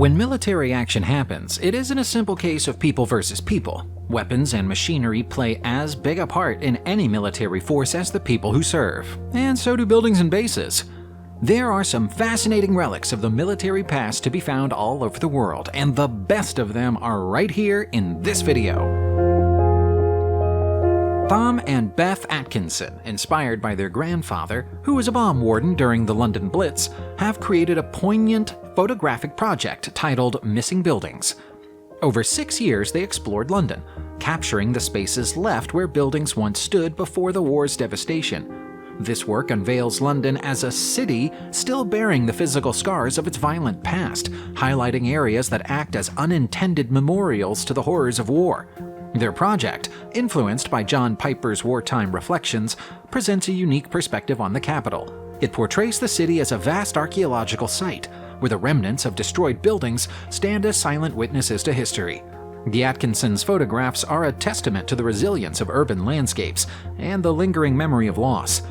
When military action happens, it isn't a simple case of people versus people. Weapons and machinery play as big a part in any military force as the people who serve, and so do buildings and bases. There are some fascinating relics of the military past to be found all over the world, and the best of them are right here in this video. Tom and Beth Atkinson, inspired by their grandfather, who was a bomb warden during the London Blitz, have created a poignant photographic project titled Missing Buildings. Over 6 years, they explored London, capturing the spaces left where buildings once stood before the war's devastation. This work unveils London as a city still bearing the physical scars of its violent past, highlighting areas that act as unintended memorials to the horrors of war. Their project, influenced by John Piper's wartime reflections, presents a unique perspective on the capital. It portrays the city as a vast archaeological site, where the remnants of destroyed buildings stand as silent witnesses to history. The Atkinsons' photographs are a testament to the resilience of urban landscapes and the lingering memory of loss.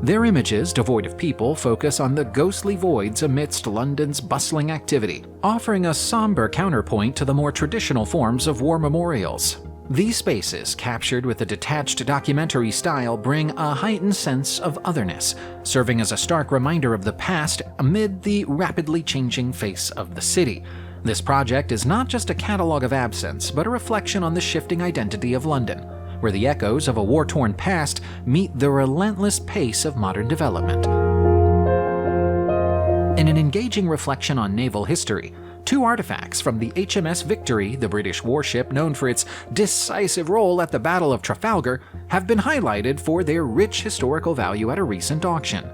Their images, devoid of people, focus on the ghostly voids amidst London's bustling activity, offering a somber counterpoint to the more traditional forms of war memorials. These spaces, captured with a detached documentary style, bring a heightened sense of otherness, serving as a stark reminder of the past amid the rapidly changing face of the city. This project is not just a catalog of absence, but a reflection on the shifting identity of London, where the echoes of a war-torn past meet the relentless pace of modern development. In an engaging reflection on naval history, 2 artifacts from the HMS Victory, the British warship known for its decisive role at the Battle of Trafalgar, have been highlighted for their rich historical value at a recent auction.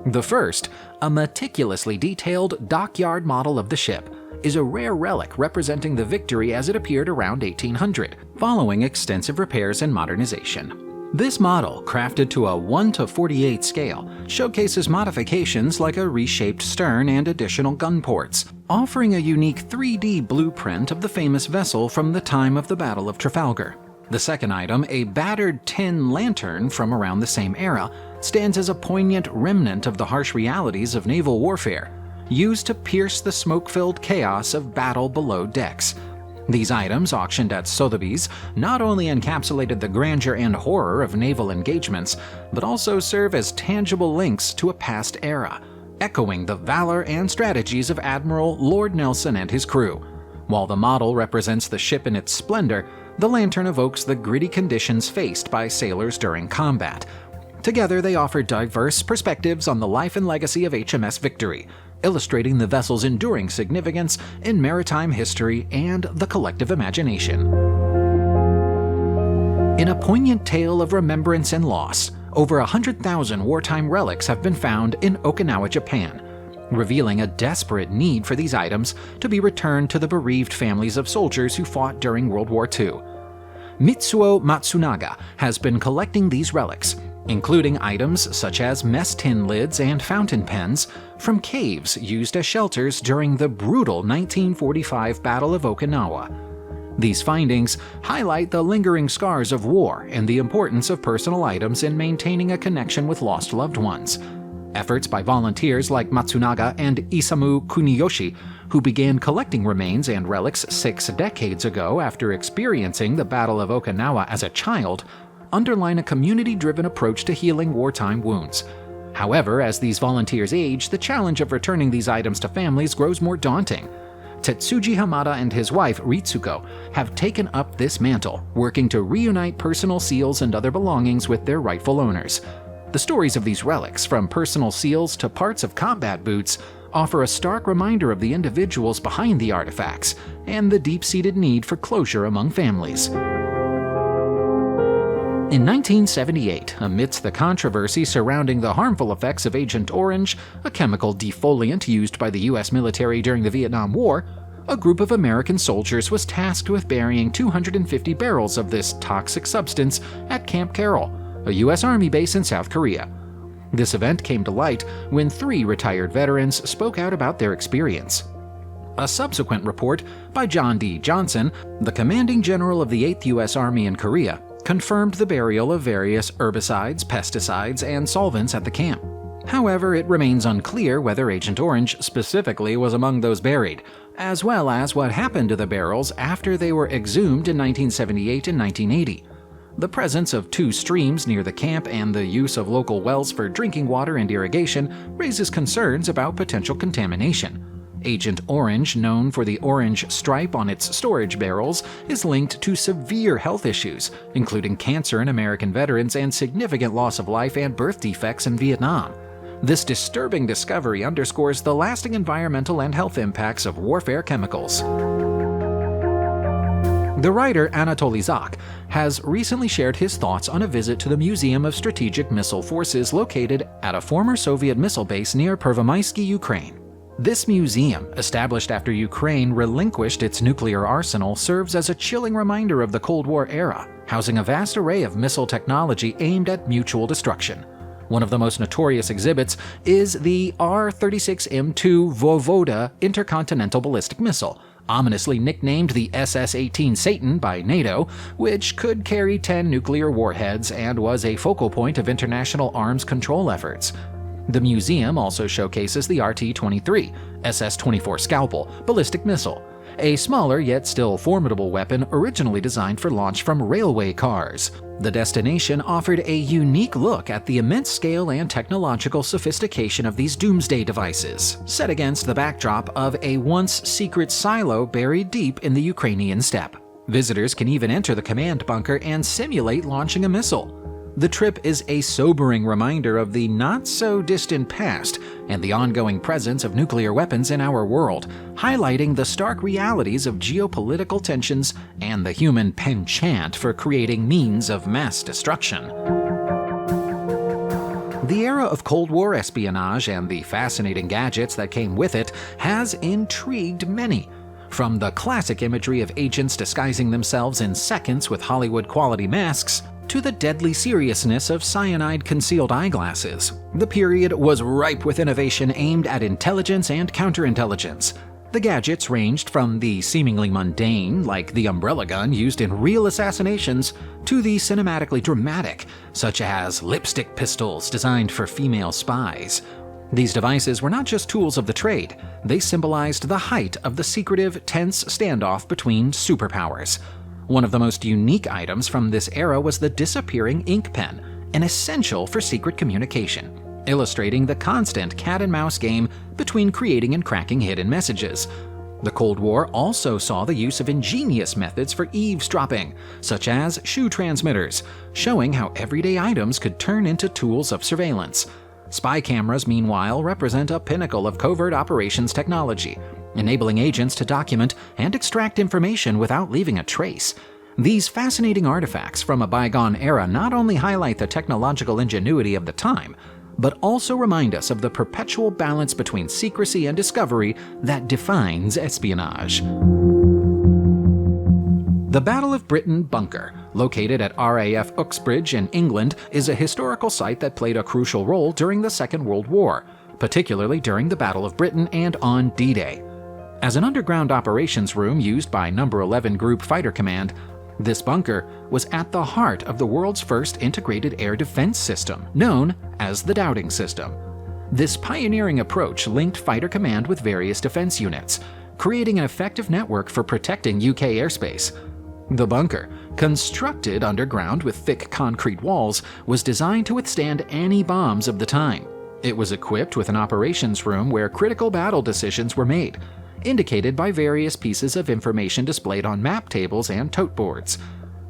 The first, a meticulously detailed dockyard model of the ship, is a rare relic representing the Victory as it appeared around 1800, following extensive repairs and modernization. This model, crafted to a 1:48 scale, showcases modifications like a reshaped stern and additional gun ports, offering a unique 3D blueprint of the famous vessel from the time of the Battle of Trafalgar. The second item, a battered tin lantern from around the same era, stands as a poignant remnant of the harsh realities of naval warfare, used to pierce the smoke-filled chaos of battle below decks. These items, auctioned at Sotheby's, not only encapsulated the grandeur and horror of naval engagements, but also serve as tangible links to a past era, echoing the valor and strategies of Admiral Lord Nelson and his crew. While the model represents the ship in its splendor, the lantern evokes the gritty conditions faced by sailors during combat. Together, they offer diverse perspectives on the life and legacy of HMS Victory, illustrating the vessel's enduring significance in maritime history and the collective imagination. In a poignant tale of remembrance and loss, over 100,000 wartime relics have been found in Okinawa, Japan, revealing a desperate need for these items to be returned to the bereaved families of soldiers who fought during World War II. Mitsuo Matsunaga has been collecting these relics, including items such as mess tin lids and fountain pens from caves used as shelters during the brutal 1945 Battle of Okinawa. These findings highlight the lingering scars of war and the importance of personal items in maintaining a connection with lost loved ones. Efforts by volunteers like Matsunaga and Isamu Kuniyoshi, who began collecting remains and relics 6 decades ago after experiencing the Battle of Okinawa as a child, underline a community-driven approach to healing wartime wounds. However, as these volunteers age, the challenge of returning these items to families grows more daunting. Tetsuji Hamada and his wife, Ritsuko, have taken up this mantle, working to reunite personal seals and other belongings with their rightful owners. The stories of these relics, from personal seals to parts of combat boots, offer a stark reminder of the individuals behind the artifacts and the deep-seated need for closure among families. In 1978, amidst the controversy surrounding the harmful effects of Agent Orange, a chemical defoliant used by the U.S. military during the Vietnam War, a group of American soldiers was tasked with burying 250 barrels of this toxic substance at Camp Carroll, a U.S. Army base in South Korea. This event came to light when 3 retired veterans spoke out about their experience. A subsequent report by John D. Johnson, the commanding general of the 8th U.S. Army in Korea, confirmed the burial of various herbicides, pesticides, and solvents at the camp. However, it remains unclear whether Agent Orange specifically was among those buried, as well as what happened to the barrels after they were exhumed in 1978 and 1980. The presence of two streams near the camp and the use of local wells for drinking water and irrigation raises concerns about potential contamination. Agent Orange, known for the orange stripe on its storage barrels, is linked to severe health issues, including cancer in American veterans and significant loss of life and birth defects in Vietnam. This disturbing discovery underscores the lasting environmental and health impacts of warfare chemicals. The writer Anatoly Zak has recently shared his thoughts on a visit to the Museum of Strategic Missile Forces located at a former Soviet missile base near Pervomaisky, Ukraine. This museum, established after Ukraine relinquished its nuclear arsenal, serves as a chilling reminder of the Cold War era, housing a vast array of missile technology aimed at mutual destruction. One of the most notorious exhibits is the R-36M2 Voyvoda intercontinental ballistic missile, ominously nicknamed the SS-18 Satan by NATO, which could carry 10 nuclear warheads and was a focal point of international arms control efforts. The museum also showcases the RT-23 SS-24 Scalpel ballistic missile, a smaller yet still formidable weapon originally designed for launch from railway cars. The destination offered a unique look at the immense scale and technological sophistication of these doomsday devices, set against the backdrop of a once-secret silo buried deep in the Ukrainian steppe. Visitors can even enter the command bunker and simulate launching a missile. The trip is a sobering reminder of the not-so-distant past and the ongoing presence of nuclear weapons in our world, highlighting the stark realities of geopolitical tensions and the human penchant for creating means of mass destruction. The era of Cold War espionage and the fascinating gadgets that came with it has intrigued many. From the classic imagery of agents disguising themselves in seconds with Hollywood-quality masks, to the deadly seriousness of cyanide-concealed eyeglasses, the period was ripe with innovation aimed at intelligence and counterintelligence. The gadgets ranged from the seemingly mundane, like the umbrella gun used in real assassinations, to the cinematically dramatic, such as lipstick pistols designed for female spies. These devices were not just tools of the trade, they symbolized the height of the secretive, tense standoff between superpowers. One of the most unique items from this era was the disappearing ink pen, an essential for secret communication, illustrating the constant cat-and-mouse game between creating and cracking hidden messages. The Cold War also saw the use of ingenious methods for eavesdropping, such as shoe transmitters, showing how everyday items could turn into tools of surveillance. Spy cameras, meanwhile, represent a pinnacle of covert operations technology, enabling agents to document and extract information without leaving a trace. These fascinating artifacts from a bygone era not only highlight the technological ingenuity of the time, but also remind us of the perpetual balance between secrecy and discovery that defines espionage. The Battle of Britain Bunker, located at RAF Uxbridge in England, is a historical site that played a crucial role during the Second World War, particularly during the Battle of Britain and on D-Day. As an underground operations room used by No. 11 Group Fighter Command, this bunker was at the heart of the world's first integrated air defense system, known as the Dowding System. This pioneering approach linked Fighter Command with various defense units, creating an effective network for protecting UK airspace. The bunker, constructed underground with thick concrete walls, was designed to withstand any bombs of the time. It was equipped with an operations room where critical battle decisions were made, indicated by various pieces of information displayed on map tables and tote boards.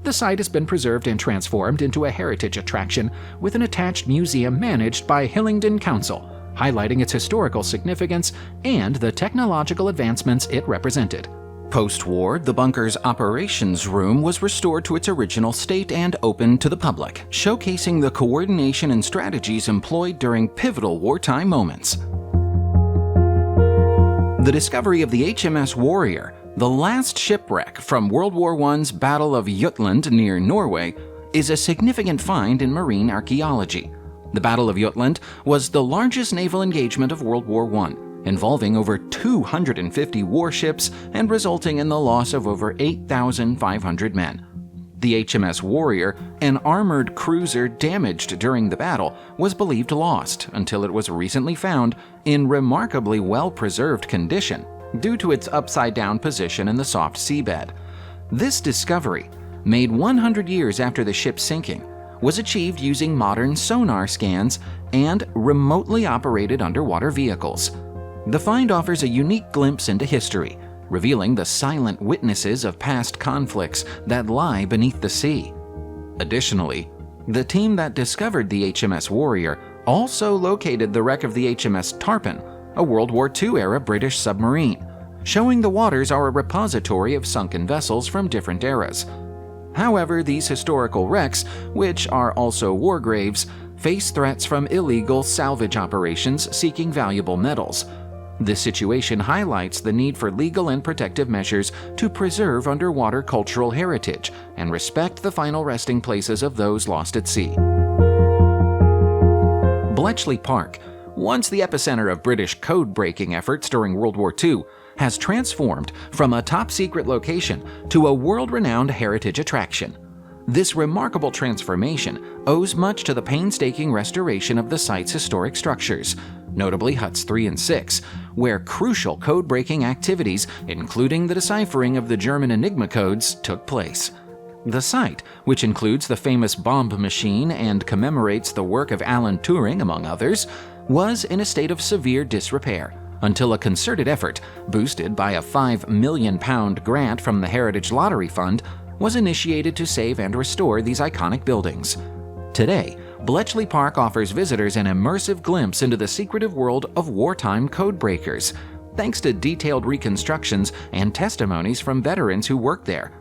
The site has been preserved and transformed into a heritage attraction with an attached museum managed by Hillingdon Council, highlighting its historical significance and the technological advancements it represented. Post-war, the bunker's operations room was restored to its original state and opened to the public, showcasing the coordination and strategies employed during pivotal wartime moments. The discovery of the HMS Warrior, the last shipwreck from World War I's Battle of Jutland near Norway, is a significant find in marine archaeology. The Battle of Jutland was the largest naval engagement of World War I, involving over 250 warships and resulting in the loss of over 8,500 men. The HMS Warrior, an armored cruiser damaged during the battle, was believed lost until it was recently found in remarkably well-preserved condition. due to its upside-down position in the soft seabed. This discovery, made 100 years after the ship's sinking, was achieved using modern sonar scans and remotely operated underwater vehicles. The find offers a unique glimpse into history, revealing the silent witnesses of past conflicts that lie beneath the sea. Additionally, the team that discovered the HMS Warrior also located the wreck of the HMS Tarpon, a World War II-era British submarine, showing the waters are a repository of sunken vessels from different eras. However, these historical wrecks, which are also war graves, face threats from illegal salvage operations seeking valuable metals. This situation highlights the need for legal and protective measures to preserve underwater cultural heritage and respect the final resting places of those lost at sea. Bletchley Park, once the epicenter of British code-breaking efforts during World War II, has transformed from a top-secret location to a world-renowned heritage attraction. This remarkable transformation owes much to the painstaking restoration of the site's historic structures, notably Huts 3 and 6, where crucial code-breaking activities, including the deciphering of the German Enigma codes, took place. The site, which includes the famous bomb machine and commemorates the work of Alan Turing, among others, was in a state of severe disrepair until a concerted effort, boosted by a £5 million grant from the Heritage Lottery Fund, was initiated to save and restore these iconic buildings. Today, Bletchley Park offers visitors an immersive glimpse into the secretive world of wartime codebreakers, thanks to detailed reconstructions and testimonies from veterans who worked there.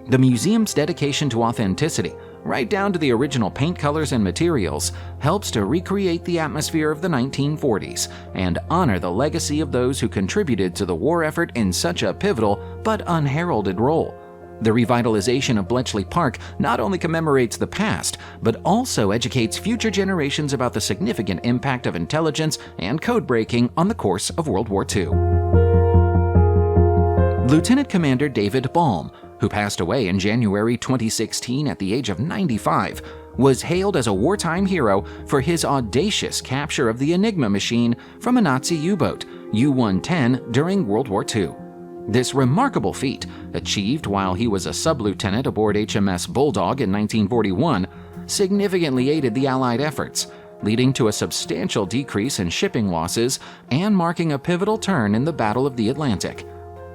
The museum's dedication to authenticity, right down to the original paint colors and materials, helps to recreate the atmosphere of the 1940s and honor the legacy of those who contributed to the war effort in such a pivotal but unheralded role. The revitalization of Bletchley Park not only commemorates the past, but also educates future generations about the significant impact of intelligence and code-breaking on the course of World War II. Lieutenant Commander David Balme, who passed away in January 2016 at the age of 95, was hailed as a wartime hero for his audacious capture of the Enigma machine from a Nazi U-boat, U-110, during World War II. This remarkable feat, achieved while he was a sub-lieutenant aboard HMS Bulldog in 1941, significantly aided the Allied efforts, leading to a substantial decrease in shipping losses and marking a pivotal turn in the Battle of the Atlantic.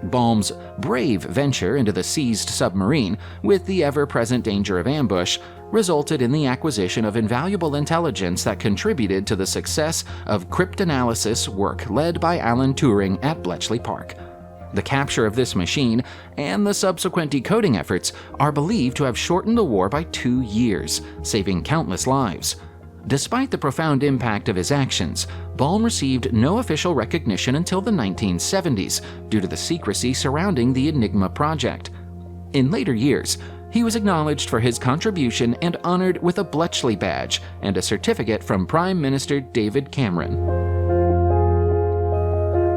Balme's brave venture into the seized submarine, with the ever-present danger of ambush, resulted in the acquisition of invaluable intelligence that contributed to the success of cryptanalysis work led by Alan Turing at Bletchley Park. The capture of this machine and the subsequent decoding efforts are believed to have shortened the war by 2 years, saving countless lives. Despite the profound impact of his actions, Balme received no official recognition until the 1970s due to the secrecy surrounding the Enigma project. In later years, he was acknowledged for his contribution and honored with a Bletchley badge and a certificate from Prime Minister David Cameron.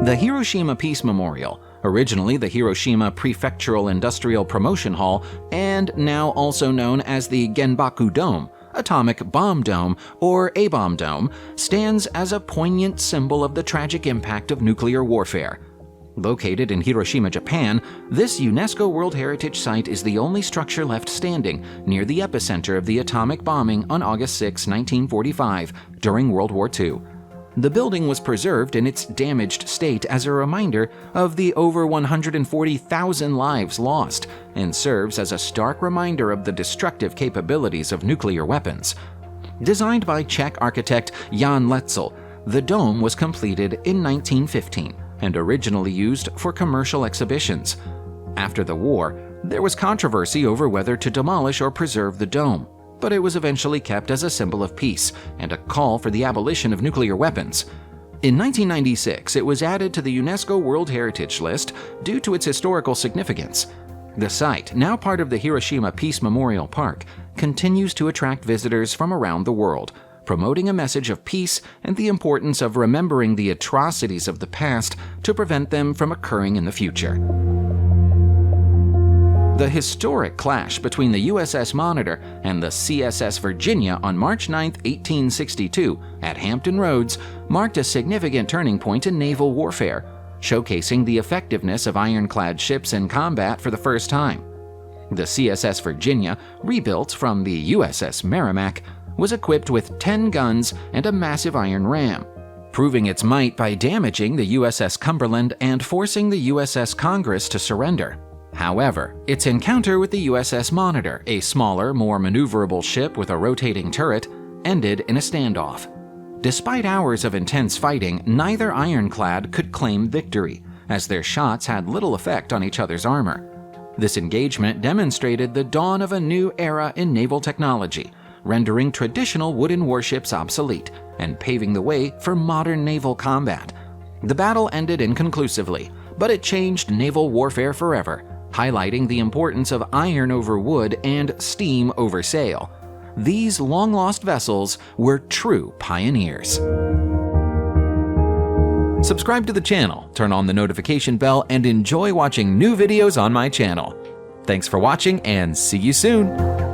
The Hiroshima Peace Memorial, originally the Hiroshima Prefectural Industrial Promotion Hall and now also known as the Genbaku Dome, Atomic Bomb Dome, or A-Bomb Dome, stands as a poignant symbol of the tragic impact of nuclear warfare. Located in Hiroshima, Japan, this UNESCO World Heritage Site is the only structure left standing near the epicenter of the atomic bombing on August 6, 1945, during World War II. The building was preserved in its damaged state as a reminder of the over 140,000 lives lost and serves as a stark reminder of the destructive capabilities of nuclear weapons. Designed by Czech architect Jan Letzel, the dome was completed in 1915 and originally used for commercial exhibitions. After the war, there was controversy over whether to demolish or preserve the dome, but it was eventually kept as a symbol of peace and a call for the abolition of nuclear weapons. In 1996, it was added to the UNESCO World Heritage List due to its historical significance. The site, now part of the Hiroshima Peace Memorial Park, continues to attract visitors from around the world, promoting a message of peace and the importance of remembering the atrocities of the past to prevent them from occurring in the future. The historic clash between the USS Monitor and the CSS Virginia on March 9, 1862, at Hampton Roads, marked a significant turning point in naval warfare. showcasing the effectiveness of ironclad ships in combat for the first time. The CSS Virginia, rebuilt from the USS Merrimack, was equipped with 10 guns and a massive iron ram, proving its might by damaging the USS Cumberland and forcing the USS Congress to surrender. However, its encounter with the USS Monitor, a smaller, more maneuverable ship with a rotating turret, ended in a standoff. Despite hours of intense fighting, neither ironclad could claim victory, as their shots had little effect on each other's armor. This engagement demonstrated the dawn of a new era in naval technology, rendering traditional wooden warships obsolete and paving the way for modern naval combat. The battle ended inconclusively, but it changed naval warfare forever, highlighting the importance of iron over wood and steam over sail. These long-lost vessels were true pioneers. Subscribe to the channel, turn on the notification bell, and enjoy watching new videos on my channel. Thanks for watching, and see you soon!